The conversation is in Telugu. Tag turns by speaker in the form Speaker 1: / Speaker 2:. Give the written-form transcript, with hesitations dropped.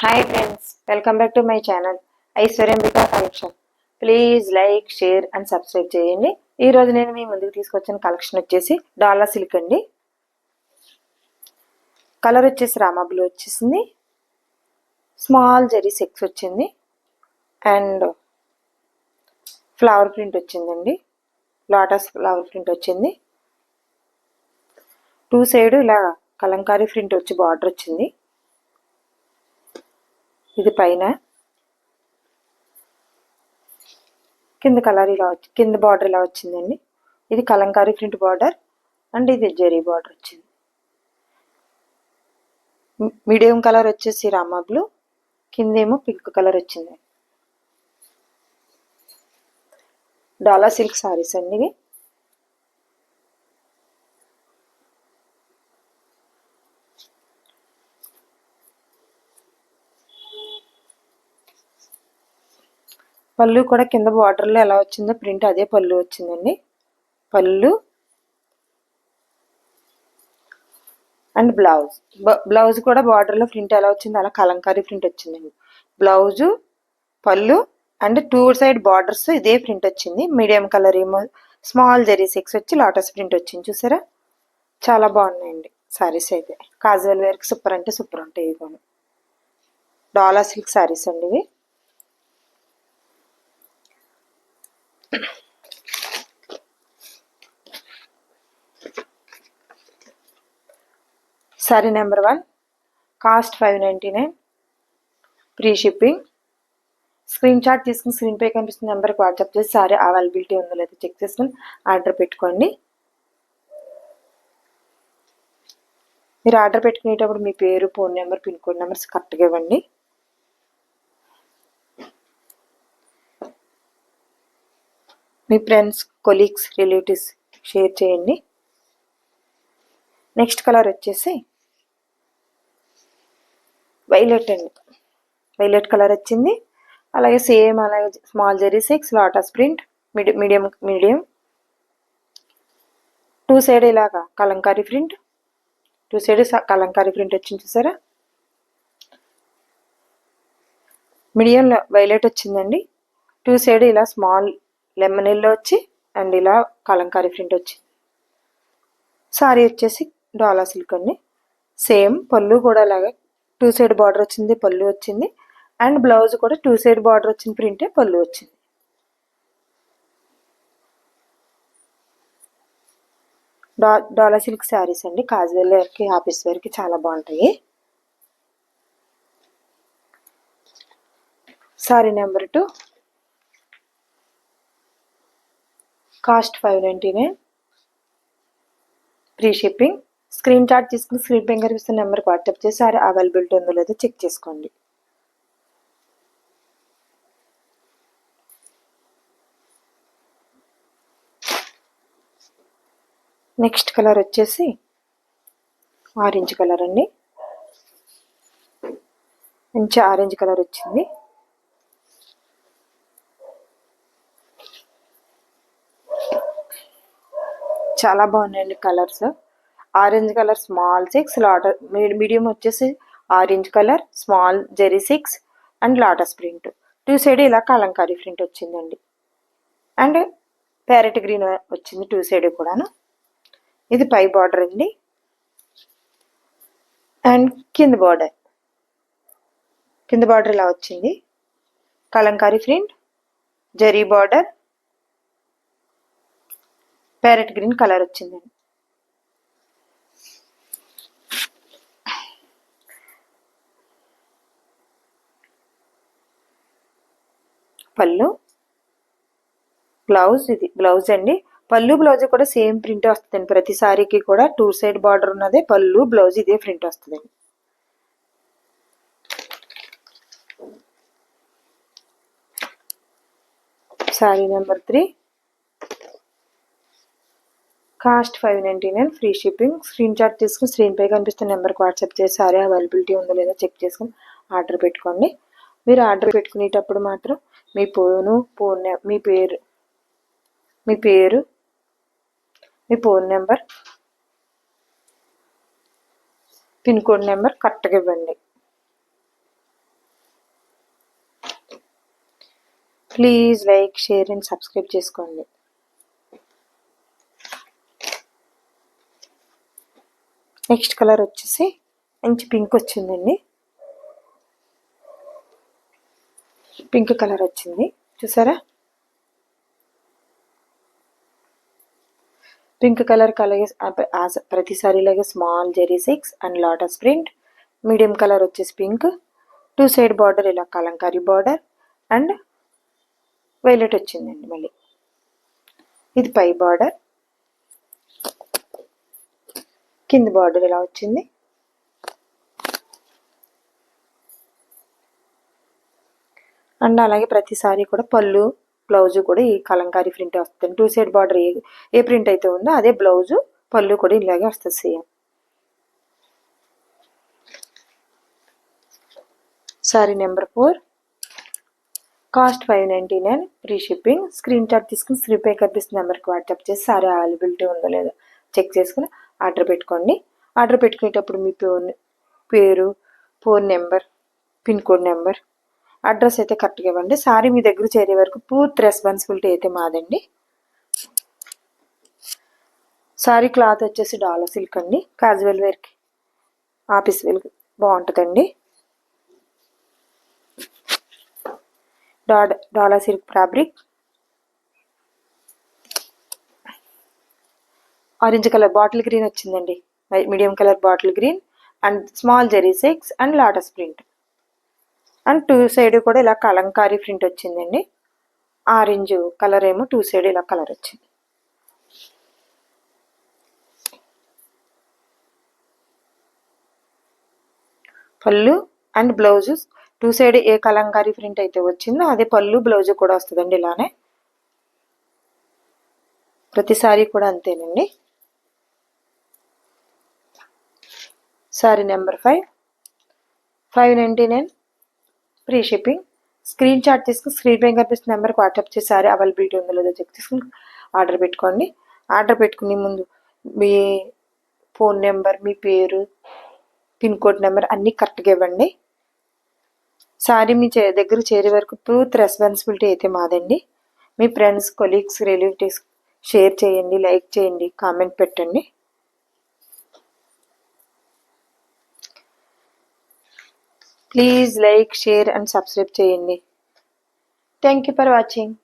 Speaker 1: Hi friends, welcome back to my channel Aishwaryambika collection. Please like, share and subscribe చేయండి. ఈరోజు నేను మీ ముందుకు తీసుకొచ్చిన కలెక్షన్ వచ్చేసి డాలా సిల్క్ అండి. కలర్ వచ్చేసి రామా బ్లూ వచ్చేసింది, స్మాల్ జరీ సెక్స్ వచ్చింది అండ్ ఫ్లవర్ ప్రింట్ వచ్చిందండి. లోటస్ ఫ్లవర్ ప్రింట్ వచ్చింది. టూ సైడ్ ఇలా కలంకారీ ప్రింట్ వచ్చి బార్డర్ వచ్చింది. ఇది పైన, కింద కలర్ ఇలా కింద బార్డర్ ఇలా వచ్చిందండి. ఇది కలంకారీ ప్రింట్ బార్డర్ అండ్ ఇది జరీ బార్డర్ వచ్చింది. మీడియం కలర్ వచ్చేసి రామా బ్లూ, కిందేమో పింక్ కలర్ వచ్చింది. డాలా సిల్క్ సారీస్ అండి ఇవి. పళ్ళు కూడా కింద బార్డర్లో ఎలా వచ్చిందో ప్రింట్ అదే పళ్ళు వచ్చిందండి. పళ్ళు అండ్ బ్లౌజ్ కూడా బార్డర్లో ప్రింట్ ఎలా వచ్చిందో అలా కలంకారీ ప్రింట్ వచ్చిందండి. బ్లౌజు, పళ్ళు అండ్ టూ సైడ్ బార్డర్స్ ఇదే ప్రింట్ వచ్చింది. మీడియం కలర్ ఏమో స్మాల్ జరీ సెక్స్ వచ్చి లోటస్ ప్రింట్ వచ్చింది. చూసారా, చాలా బాగున్నాయండి సారీస్. అయితే కాజువల్ వేర్కి సూపర్ అంటే సూపర్ ఉంటాయి. ఇవి డాలా సిల్క్ సారీస్ అండి ఇవి. Sorry number 1, cost 599, free shipping. Screen shot తీసుకుని స్క్రీన్ పై కనిపిస్తున్న నెంబర్కి వాట్సాప్ చేసి సారీ అవైలబిలిటీ ఉందో లేదో చెక్ చేసుకుని ఆర్డర్ పెట్టుకోండి. మీరు ఆర్డర్ పెట్టుకునేటప్పుడు మీ పేరు, phone number, pin code numbers కరెక్ట్గా ఇవ్వండి. మీ ఫ్రెండ్స్, కొలీగ్స్, రిలేటివ్స్ షేర్ చేయండి. నెక్స్ట్ కలర్ వచ్చేసి వైలెట్ అండి. వైలెట్ కలర్ వచ్చింది. అలాగే సేమ్ అలాగే స్మాల్ జరీ సెక్స్, lotus print, medium two side ఇలాగా Kalamkari print, two side Kalamkari print వచ్చింది. చూసారా, మీడియం వైలెట్ వచ్చిందండి. టూ సైడ్ ఇలా స్మాల్ లెమన్ ఎల్లో వచ్చి అండ్ ఇలా కలంకారీ ప్రింట్ వచ్చింది. సారీ వచ్చేసి డాలా సిల్క్ అండి. సేమ్ పళ్ళు కూడా అలాగే టూ సైడ్ బార్డర్ వచ్చింది, పళ్ళు వచ్చింది అండ్ బ్లౌజ్ కూడా టూ సైడ్ బార్డర్ వచ్చిన ప్రింటే పళ్ళు వచ్చింది. డాలా సిల్క్ శారీస్ అండి. కాజువల్ వేర్కి, ఆఫీస్ వేర్కి చాలా బాగుంటాయి. Sorry number 2, cost 599, free shipping. Screen shot తీసుకుని స్క్రీన్ పై కనిపిస్తున్న నెంబర్కి వాట్సాప్ చేసి సారీ అవైలబిలిటీ ఉందో లేదో చెక్ చేసుకోండి. నెక్స్ట్ కలర్ వచ్చేసి ఆరెంజ్ కలర్ అండి. మంచి ఆరెంజ్ కలర్ వచ్చింది. చాలా బాగున్నాయండి కలర్స్. ఆరెంజ్ కలర్ స్మాల్ సెక్స్, మీడియం వచ్చేసి ఆరెంజ్ కలర్, స్మాల్ జెరీ సెక్స్ and lotus print. Two side ఇలా కలంకారీ ప్రింట్ వచ్చిందండి అండ్ ప్యారెట్ గ్రీన్ వచ్చింది టూ సైడ్ కూడాను. ఇది పై బార్డర్ అండి అండ్ కింద బార్డర్ ఇలా వచ్చింది. Kalamkari print, zari border, parrot green colour వచ్చిందండి. పళ్ళు, బ్లౌజ్, ఇది బ్లౌజ్ అండి. పళ్ళు బ్లౌజ్ కూడా సేమ్ ప్రింట్ వస్తుందండి. ప్రతి సారీకి కూడా టూ సైడ్ బార్డర్ ఉన్నదే పళ్ళు, బ్లౌజ్ ఇదే ప్రింట్ వస్తుందండి. Sorry number 3, cost 599, free shipping. Screen shot తీసుకుని స్క్రీన్ పై కనిపిస్తున్న నెంబర్కి వాట్సాప్ చేసి సారీ అవైలబిలిటీ ఉందో లేదో చెక్ చేసుకుని ఆర్డర్ పెట్టుకోండి. మీరు ఆర్డర్ పెట్టుకునేటప్పుడు మాత్రం మీ మీ పేరు, మీ phone number, pin code number కరెక్ట్గా ఇవ్వండి. Please like, share and subscribe చేసుకోండి. నెక్స్ట్ కలర్ వచ్చేసి మంచి పింక్ వచ్చిందండి. పింక్ కలర్ వచ్చింది, చూసారా? పింక్ కలర్ అలాగే ప్రతిసారిలాగే small zari 6 and lotus print. Medium colour వచ్చేసి పింక్. 2 సైడ్ బార్డర్ ఇలా కలంకారీ బార్డర్ అండ్ వైలెట్ వచ్చిందండి. మళ్ళీ ఇది పై బార్డర్, కింద బార్డర్ ఇలా వచ్చింది. అండ్ అలాగే ప్రతిసారి కూడా పళ్ళు బ్లౌజు కూడా ఈ కలంకారీ ప్రింట్ వస్తుంది. 2 సైడ్ బార్డర్ ఏ ప్రింట్ అయితే ఉందో అదే బ్లౌజు పళ్ళు కూడా ఇలాగే వస్తుంది same. Sorry number 4, cost 599, free shipping. Screen shot తీసుకుని స్క్రీన్ పై కనిపిస్తున్న నెంబర్కి వాట్సాప్ చేసి సారీ అవైలబిలిటీ ఉందో లేదో చెక్ చేసుకుని ఆర్డర్ పెట్టుకోండి. ఆర్డర్ పెట్టుకునేటప్పుడు మీ పేరు, phone number, pin code number, address అయితే కరెక్ట్గా ఇవ్వండి. సారీ మీ దగ్గర చేరే వరకు పూర్తి రెస్పాన్సిబిలిటీ అయితే మాదండి. సారీ క్లాత్ వచ్చేసి డాలా సిల్క్ అండి. క్యాజువల్ వేర్కి, ఆఫీస్ వేర్కి బాగుంటుందండి. Dola silk fabric. Orange colour bottle green వచ్చిందండి. Medium colour bottle green and small zari 6 and lotus print. And 2 side కూడా ఇలా కలంకారీ ప్రింట్ వచ్చిందండి. ఆరెంజ్ కలర్ ఏమో 2 సైడ్ ఇలా కలర్ వచ్చింది. పళ్ళు అండ్ బ్లౌజు 2 సైడ్ ఏ కలంకారీ ప్రింట్ అయితే వచ్చిందో అదే పళ్ళు బ్లౌజు కూడా వస్తుందండి. ఇలానే ప్రతిసారి కూడా అంతేనండి. Sorry number 5, 599, free shipping. Screen shot తీసుకుని స్క్రీన్ పై కనిపిస్తున్న నెంబర్కి వాట్సాప్ చేసి సారీ అవైలబిలిటీ ఉందో లేదో చెక్ తీసుకుని ఆర్డర్ పెట్టుకోండి. ఆర్డర్ పెట్టుకునే ముందు మీ ఫోన్ నెంబర్, మీ పేరు, పిన్ కోడ్ నెంబర్ అన్నీ కరెక్ట్గా ఇవ్వండి. సారీ మీ దగ్గర చేరే వరకు పూర్తి రెస్పాన్సిబిలిటీ అయితే మాదండి. మీ ఫ్రెండ్స్, కొలీగ్స్, రిలేటివ్స్ షేర్ చేయండి, లైక్ చేయండి, కామెంట్ పెట్టండి. Please like, share and subscribe చేయండి. Thank you for watching.